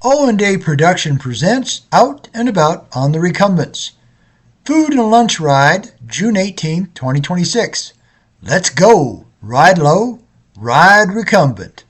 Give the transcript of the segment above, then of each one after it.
O&A Production presents Out and About on the Recumbents. Food and Lunch Ride, June 18, 2026. Let's go! Ride low, ride recumbent.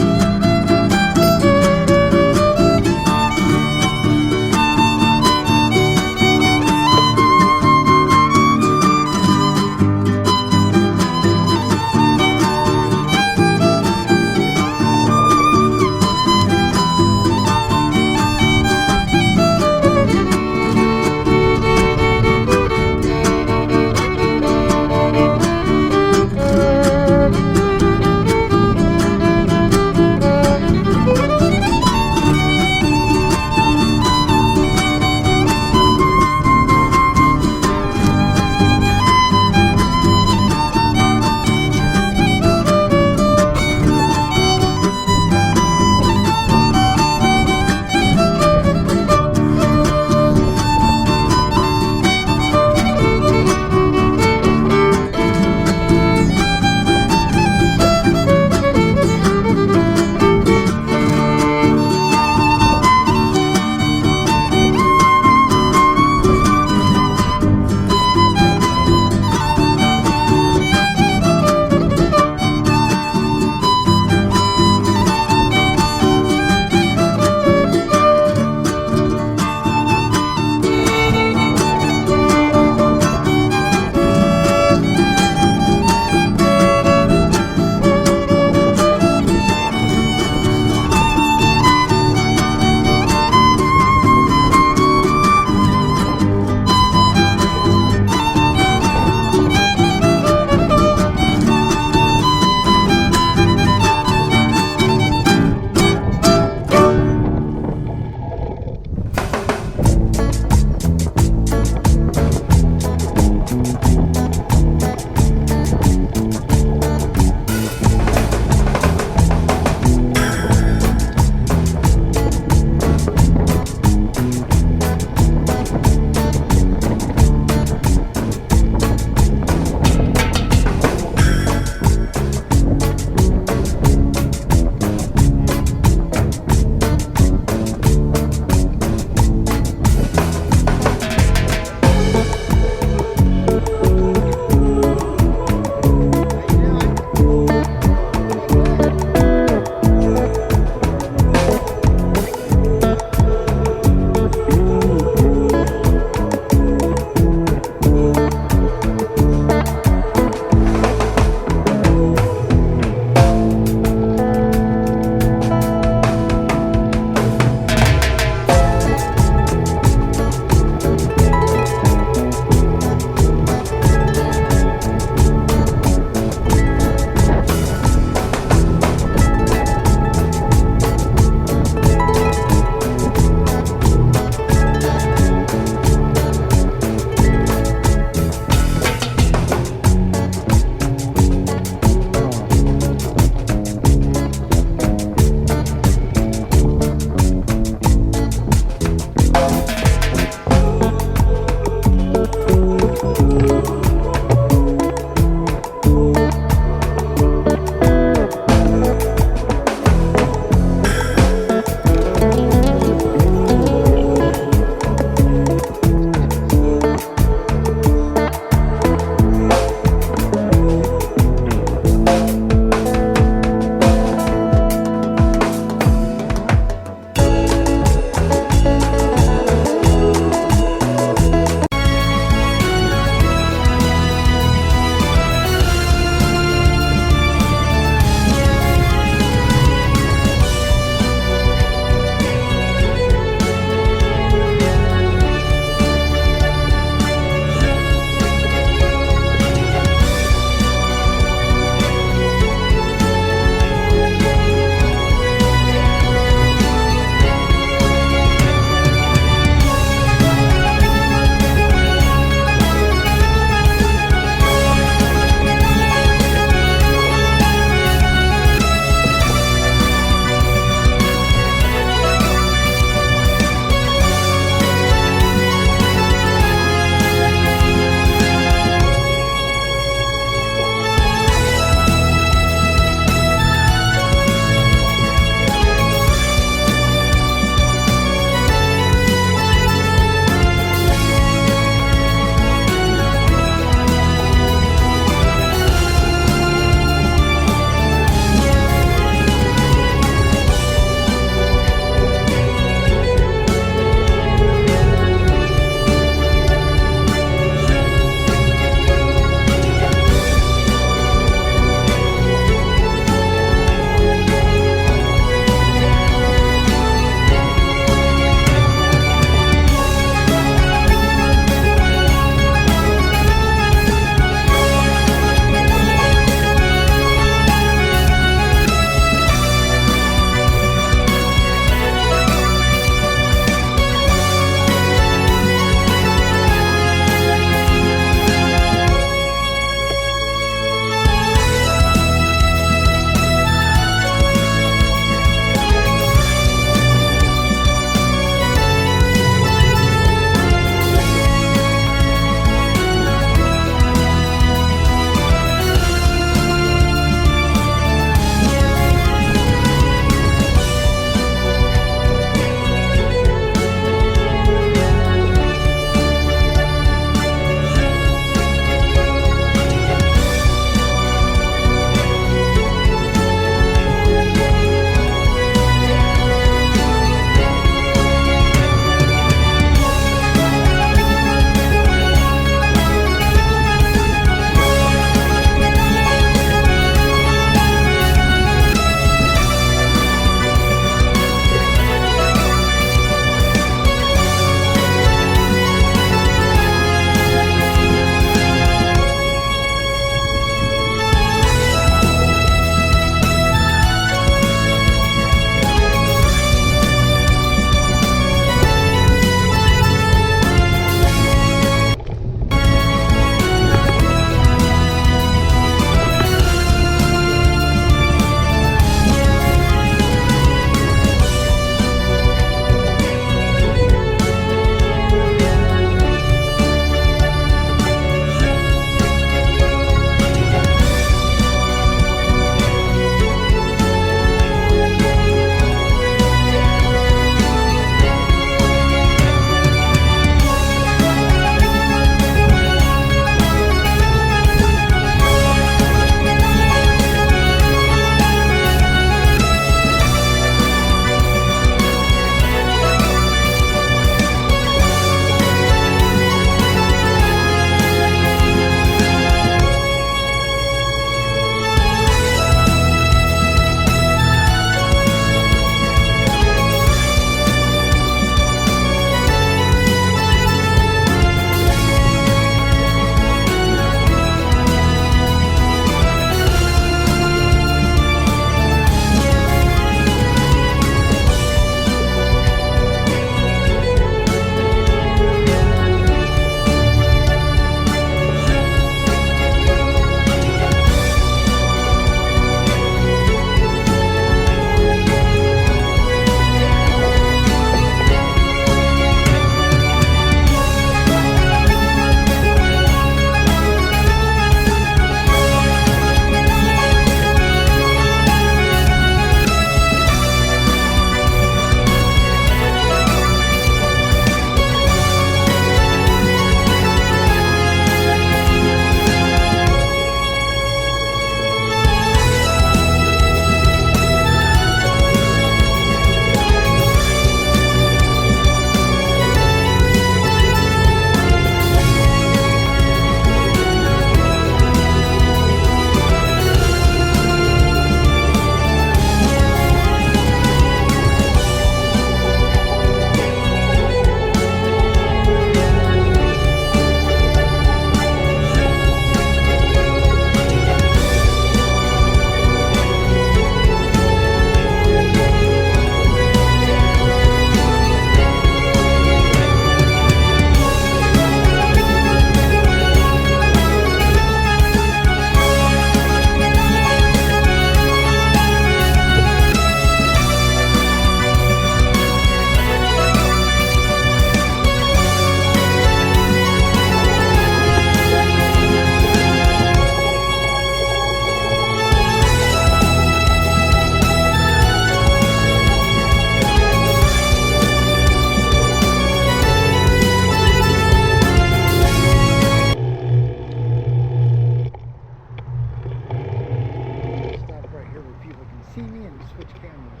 switch cameras.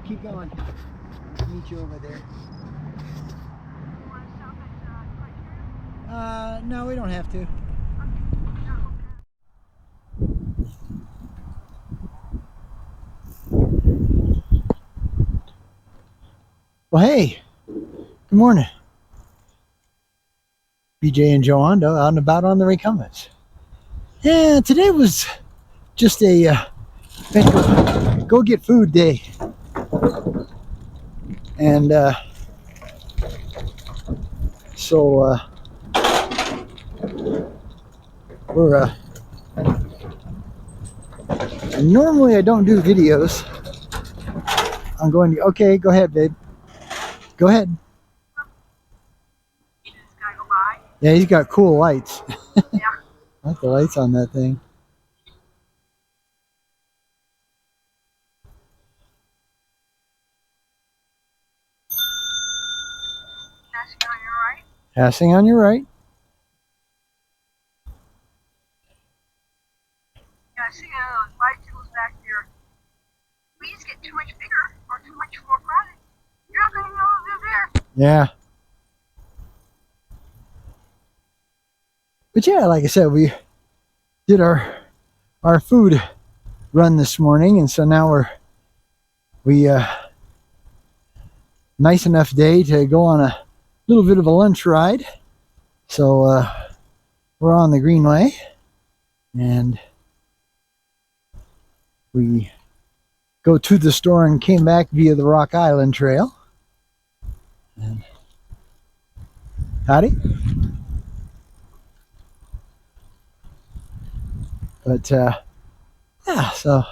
Keep going. I'll meet you over there. No, we don't have to. Well, hey, good morning. BJ and Joando out and about on the Recumbents. Yeah, today was just a go get food day. And so we're normally I don't do videos. I'm going to, okay, go ahead, babe. Go ahead. Yeah, he's got cool lights. Yeah. I like the lights on that thing. Passing on your right. Passing on your right. Yeah, I see bicycles back there. We just get too much bigger or too much more crowded. You're not going to know they're there. Yeah. But yeah, like I said, we did our food run this morning, and so now we nice enough day to go on a little bit of a lunch ride. So we're on the Greenway, and we go to the store and came back via the Rock Island Trail. And howdy. But yeah, so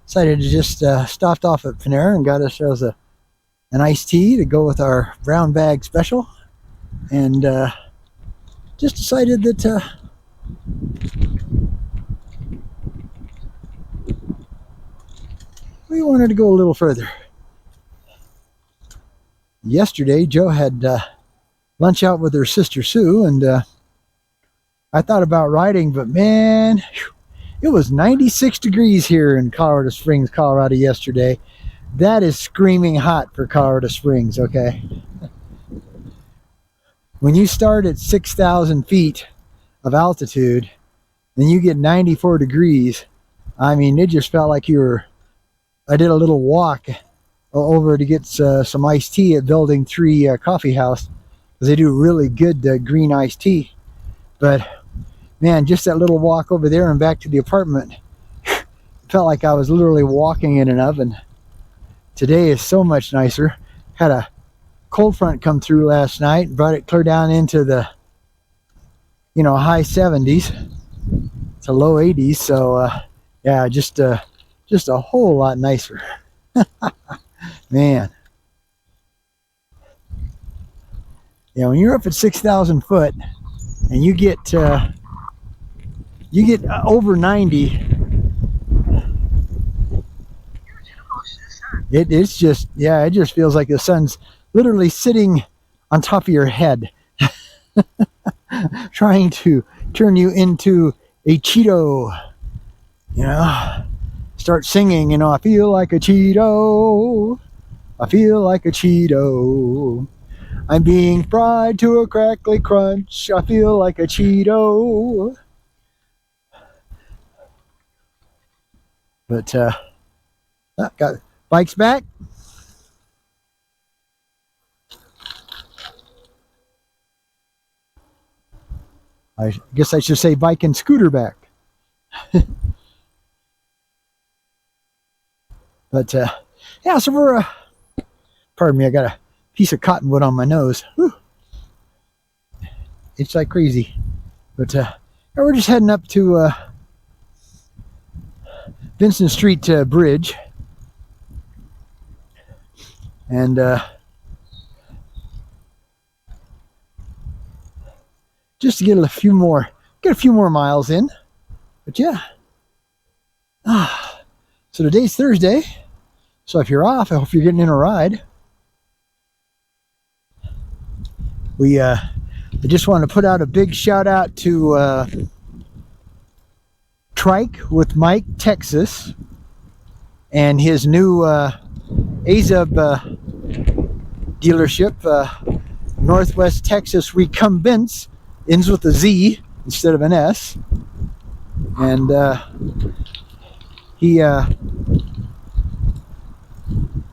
decided to just stopped off at Panera and got ourselves an iced tea to go with our brown bag special, and just decided that we wanted to go a little further. Yesterday, Joe had lunch out with her sister Sue, and I thought about riding, but man, it was 96 degrees here in Colorado Springs, Colorado yesterday. That is screaming hot for Colorado Springs, okay? When you start at 6,000 feet of altitude, and you get 94 degrees, I mean, it just felt like you were... I did a little walk over to get some iced tea at Building 3 Coffee House, because they do really good green iced tea. But man, just that little walk over there and back to the apartment felt like I was literally walking in an oven. Today is so much nicer. Had a cold front come through last night, brought it clear down into the high 70s to low 80s. So yeah, just a whole lot nicer. Man, yeah, when you're up at 6,000 foot and you get over 90, it's just, yeah, it just feels like the sun's literally sitting on top of your head trying to turn you into a Cheeto. Start singing, I feel like a Cheeto, I feel like a Cheeto, I'm being fried to a crackly crunch, I feel like a Cheeto. But got bikes back. I guess I should say bike and scooter back. But yeah, so we're pardon me, I got a piece of cottonwood on my nose. Whew. It's like crazy. But we're just heading up to Vincent Street Bridge, and just to get a few more miles in. But yeah, so today's Thursday, so if you're off, I hope you're getting in a ride. I just want to put out a big shout out to Trike with Mike, Texas, and his new AZUB dealership, Northwest Texas Recumbents, ends with a Z instead of an S. And he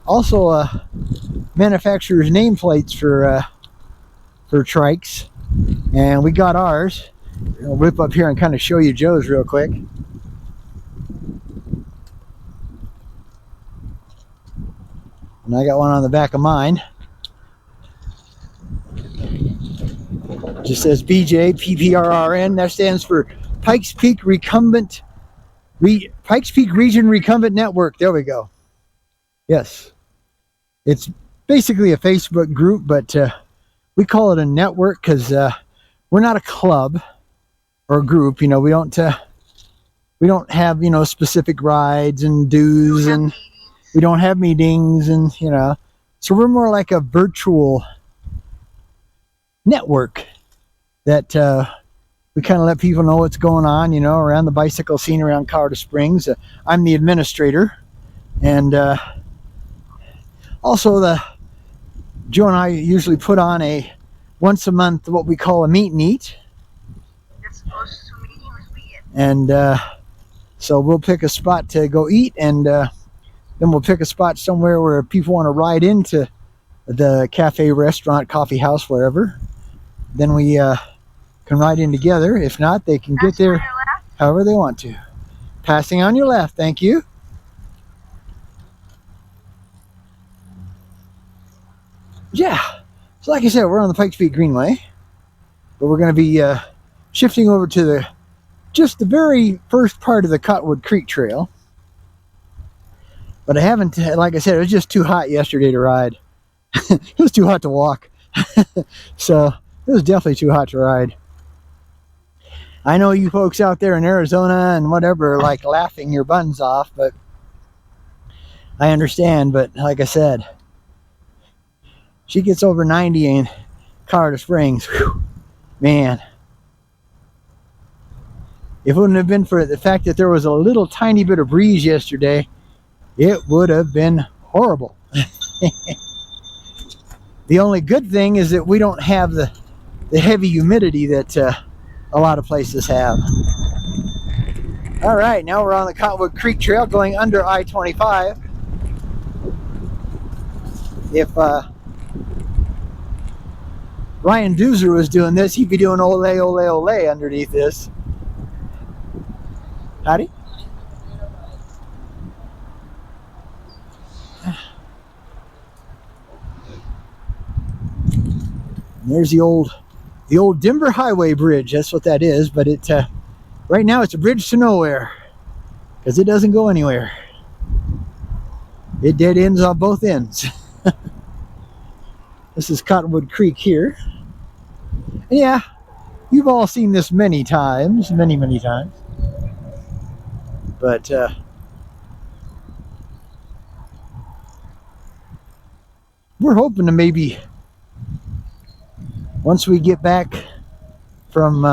also manufactures nameplates for trikes, and we got ours. I'll whip up here and kind of show you Joe's real quick. And I got one on the back of mine. Just says BJ, PPRRN. That stands for Pikes Peak Recumbent, Pikes Peak Region Recumbent Network. There we go. Yes. It's basically a Facebook group, but we call it a network because we're not a club or a group. You know, we don't have, you know, specific rides and dues, and we don't have meetings, and, you know, so we're more like a virtual network that we kind of let people know what's going on, you know, around the bicycle scene around Colorado Springs. I'm the administrator, and also Joe and I usually put on a once a month what we call a meet and eat. And so we'll pick a spot to go eat, and then we'll pick a spot somewhere where people want to ride into the cafe, restaurant, coffee house, wherever. Then we can ride in together. If not, they can get there however they want to. Passing on your left, thank you. Yeah, so like I said, we're on the Pikes Peak Greenway, but we're going to be shifting over to just the very first part of the Cottonwood Creek Trail. But I haven't, like I said, it was just too hot yesterday to ride. It was too hot to walk. So it was definitely too hot to ride. I know you folks out there in Arizona and whatever are like laughing your buns off, but I understand. But like I said, she gets over 90 in Colorado Springs. Whew, man. If it wouldn't have been for the fact that there was a little tiny bit of breeze yesterday, it would have been horrible. The only good thing is that we don't have the heavy humidity that a lot of places have. All right, now we're on the Cottonwood Creek Trail going under I-25. If Ryan Doozer was doing this, he'd be doing ole, ole, ole underneath this. Howdy. There's the old Denver Highway Bridge. That's what that is. But it right now it's a bridge to nowhere because it doesn't go anywhere. It dead ends on both ends. This is Cottonwood Creek here. And yeah, you've all seen this many times, many times. But we're hoping to maybe, once we get back from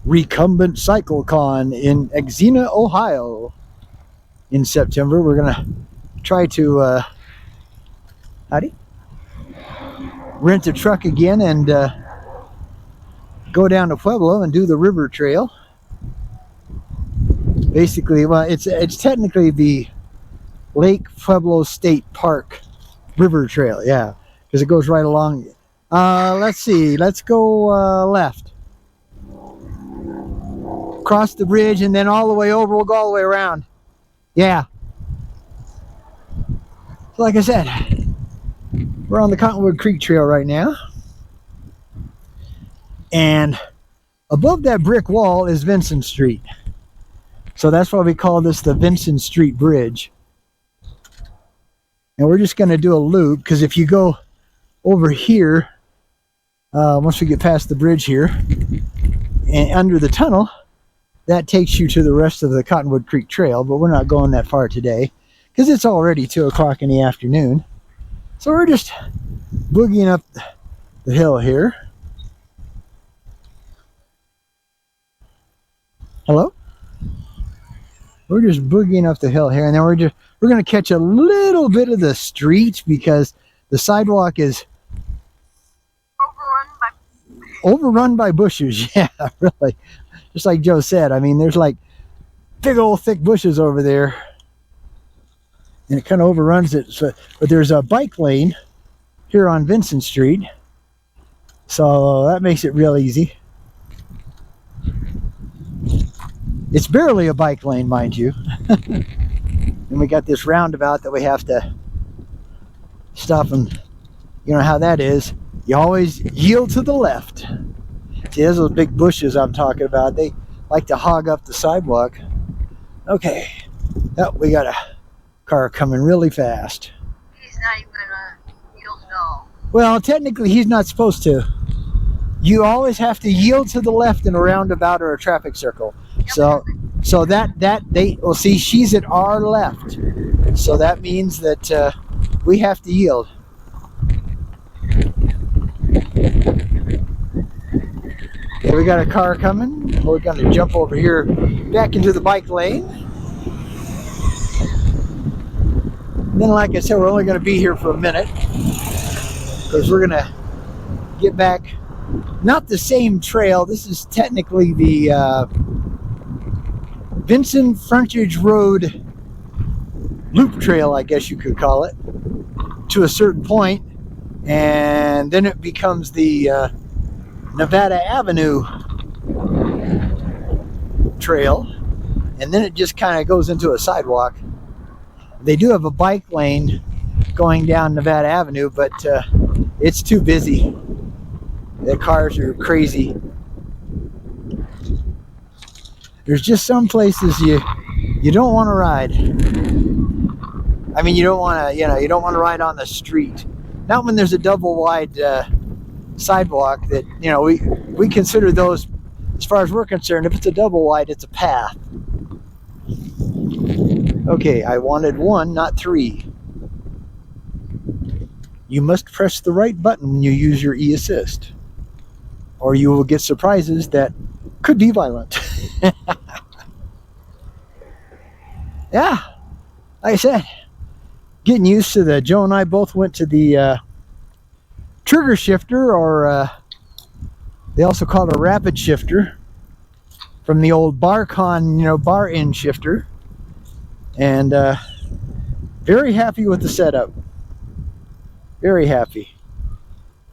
Recumbent CycleCon in Xenia, Ohio in September, we're gonna try to rent a truck again and go down to Pueblo and do the river trail. Basically, well, it's technically the Lake Pueblo State Park River Trail, yeah, because it goes right along. Let's see, let's go left. Cross the bridge and then all the way over. We'll go all the way around. Yeah. So like I said, we're on the Cottonwood Creek Trail right now. And above that brick wall is Vincent Street. So that's why we call this the Vincent Street Bridge. And we're just going to do a loop, because if you go over here, once we get past the bridge here, and under the tunnel, that takes you to the rest of the Cottonwood Creek Trail, but we're not going that far today, because it's already 2 o'clock in the afternoon. So we're just boogieing up the hill here. Hello? we're just boogieing up the hill here, and then we're going to catch a little bit of the street because the sidewalk is overrun by bushes. Yeah, really. Just like Joe said, I mean, there's like big old thick bushes over there, and it kind of overruns it. So, but there's a bike lane here on Vincent Street, so that makes it real easy. It's barely a bike lane, mind you. And we got this roundabout that we have to stop, and you know how that is. You always yield to the left. See, there's those big bushes I'm talking about. They like to hog up the sidewalk. Okay. Oh, we got a car coming really fast. He's not even gonna yield at all. Well, technically he's not supposed to. You always have to yield to the left in a roundabout or a traffic circle. So that they will see she's at our left. So that means that we have to yield. Okay, we got a car coming. We're going to jump over here back into the bike lane. Then, like I said, we're only going to be here for a minute because we're going to get back. Not the same trail. This is technically the Vincent Frontage Road loop trail, I guess you could call it, to a certain point, and then it becomes the Nevada Avenue trail, and then it just kind of goes into a sidewalk. They do have a bike lane going down Nevada Avenue, but it's too busy. The cars are crazy. There's just some places you don't want to ride. I mean, you don't want to ride on the street. Not when there's a double wide sidewalk that, we consider those, as far as we're concerned, if it's a double wide, it's a path. Okay, I wanted 1, not 3. You must press the right button when you use your e-assist, or you will get surprises that could be violent. Yeah, like I said, getting used to the, Joe and I both went to the trigger shifter, or they also call it a rapid shifter, from the old Barcon, bar end shifter, and very happy with the setup. Very happy.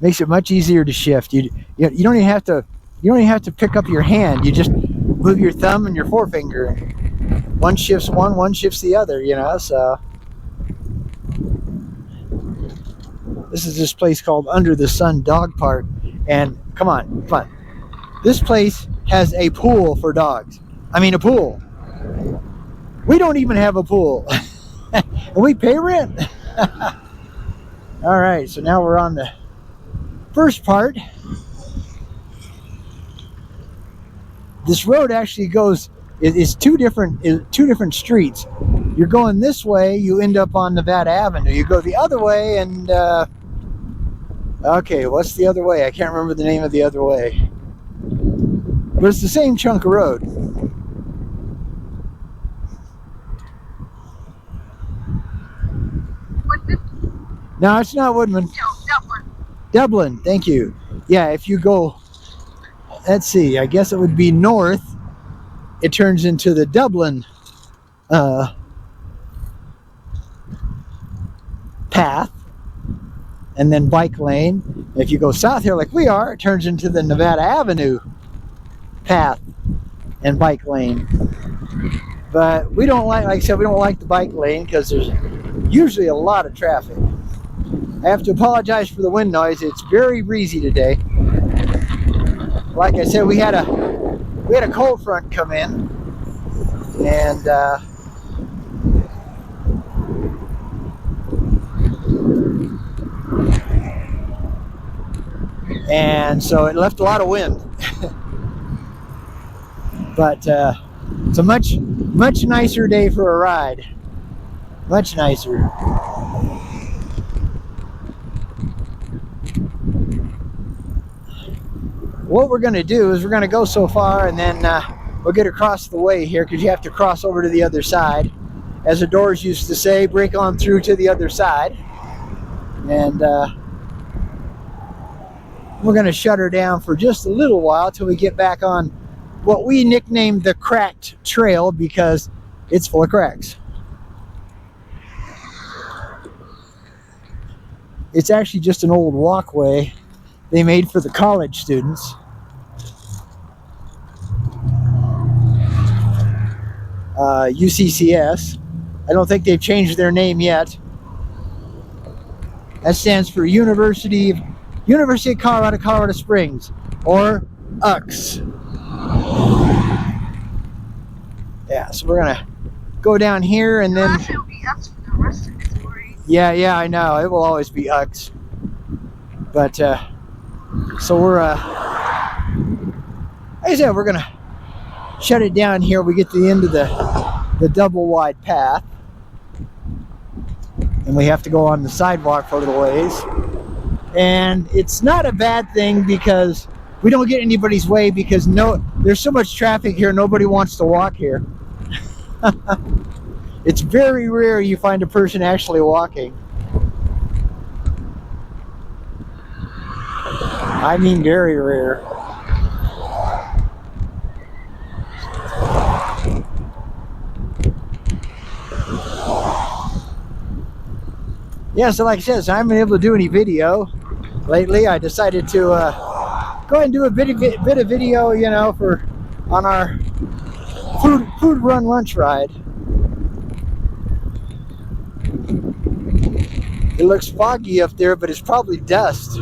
Makes it much easier to shift. You don't even have to pick up your hand. You just move your thumb and your forefinger. One shifts one shifts the other. So this is this place called Under the Sun Dog Park, and come on. This place has a pool for dogs. I mean, a pool. We don't even have a pool, and we pay rent. All right, so now we're on the first part. This road actually goes, it's two different streets. You're going this way, you end up on Nevada Avenue. You go the other way, and okay, what's the other way? I can't remember the name of the other way, but it's the same chunk of road. No, it's not Woodman. No, Dublin, thank you. Yeah, if you go, let's see, I guess it would be north, it turns into the Dublin path, and then bike lane. If you go south here like we are, it turns into the Nevada Avenue path and bike lane. But we don't like I said, we don't like the bike lane because there's usually a lot of traffic. I have to apologize for the wind noise. It's very breezy today. Like I said, we had a cold front come in, and so it left a lot of wind. But it's a much nicer day for a ride. Much nicer. What we're going to do is we're going to go so far, and then we'll get across the way here because you have to cross over to the other side. As the doors used to say, break on through to the other side. And we're going to shut her down for just a little while till we get back on what we nicknamed the Cracked Trail because it's full of cracks. It's actually just an old walkway they made for the college students. UCCS. I don't think they've changed their name yet. That stands for University of Colorado, Colorado Springs, or UX. Yeah, so we're gonna go down here and then. It'll be up for the rest of the story. Yeah, I know. It will always be UX. But so we're like I said, we're gonna shut it down here. We get to the end of the double wide path. And we have to go on the sidewalk for a little ways. And it's not a bad thing because we don't get anybody's way because there's so much traffic here, nobody wants to walk here. It's very rare you find a person actually walking. I mean very rare. Yeah, so like I said, so I haven't been able to do any video lately. I decided to go ahead and do a bit of video, you know, on our food run lunch ride. It looks foggy up there, but it's probably dust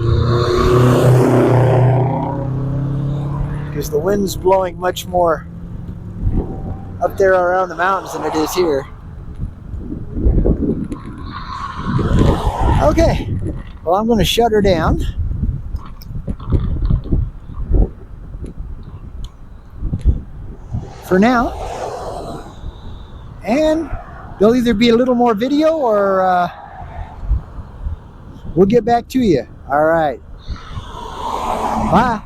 because the wind's blowing much more up there around the mountains than it is here. Okay, well, I'm going to shut her down. For now. And there'll either be a little more video or we'll get back to you. All right. Bye.